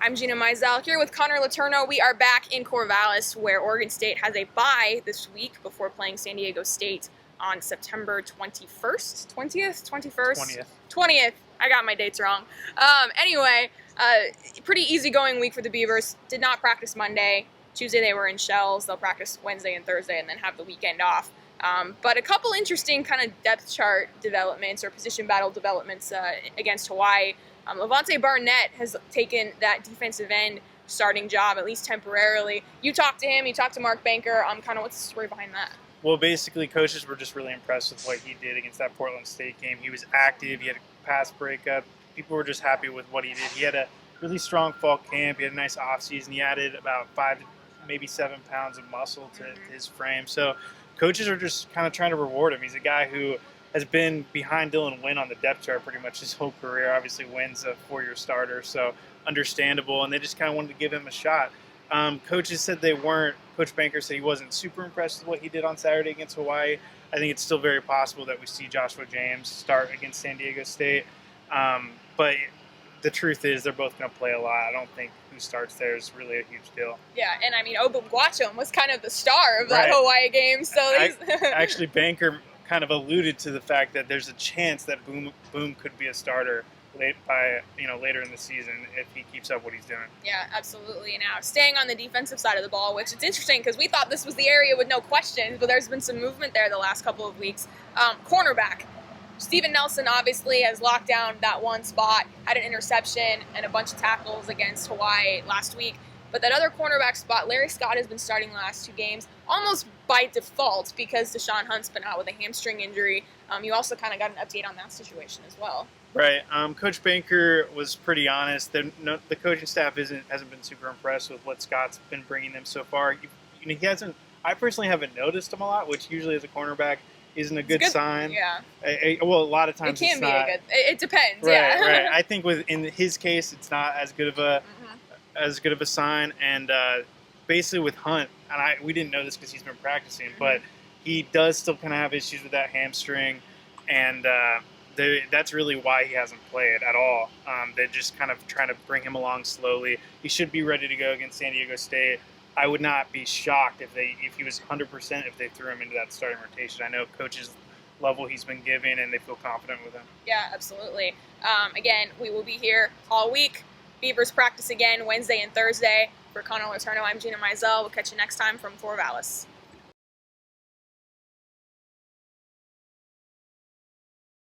I'm Gina Mizell here with Connor Letourneau. We are back in Corvallis, where Oregon State has a bye this week before playing San Diego State on September 21st? 20th? 21st? 20th. I got my dates wrong. Anyway, pretty easygoing week for the Beavers. Did not practice Monday. Tuesday they were in shells. They'll practice Wednesday and Thursday and then have the weekend off. But a couple interesting kind of depth chart developments or position battle developments against Hawaii. Levante Barnett has taken that defensive end starting job, at least temporarily. You talked to him, you talked to Mark Banker. Kind of what's the story behind that? Well, basically, coaches were just really impressed with what he did against that Portland State game. He was active. He had a pass breakup. People were just happy with what he did. He had a really strong fall camp. He had a nice offseason. He added about 5 to maybe 7 pounds of muscle to his frame. So coaches are just kind of trying to reward him. He's a guy who has been behind Dylan Wynn on the depth chart pretty much his whole career. Obviously, Wynn's a 4-year starter, so understandable, and they just kind of wanted to give him a shot. Coaches said they weren't. Coach Banker said he wasn't super impressed with what he did on Saturday against Hawaii. I think it's still very possible that we see Joshua James start against San Diego State. But the truth is they're both going to play a lot. I don't think who starts there is really a huge deal. Yeah, and I mean, Obum was kind of the star of that Hawaii game. So actually, Banker kind of alluded to the fact that there's a chance that Boom could be a starter later in the season if he keeps up what he's doing. Yeah, absolutely. Now, staying on the defensive side of the ball, which it's interesting because we thought this was the area with no questions, but there's been some movement there the last couple of weeks. Cornerback. Steven Nelson obviously has locked down that one spot, had an interception and a bunch of tackles against Hawaii last week. But that other cornerback spot, Larry Scott has been starting the last 2 games almost by default because Deshaun Hunt's been out with a hamstring injury. You also kind of got an update on that situation as well. Right. Coach Banker was pretty honest. The coaching staff hasn't been super impressed with what Scott's been bringing them so far. He hasn't. I personally haven't noticed him a lot, which usually as a cornerback isn't a good sign. Yeah. Well, a lot of times it can it's be not. It depends. Right. Yeah. Right. I think in his case, it's not as good of a sign. And basically with Hunt, and we didn't know this because he's been practicing, but he does still kind of have issues with that hamstring, and that's really why he hasn't played at all. They're just kind of trying to bring him along slowly. He should be ready to go against San Diego State. I would not be shocked if he was 100% if they threw him into that starting rotation. I know coaches love what he's been giving, and they feel confident with him. Yeah, absolutely. Again, we will be here all week. Beavers practice again Wednesday and Thursday. For Connor Letourneau, I'm Gina Mizell. We'll catch you next time from Corvallis.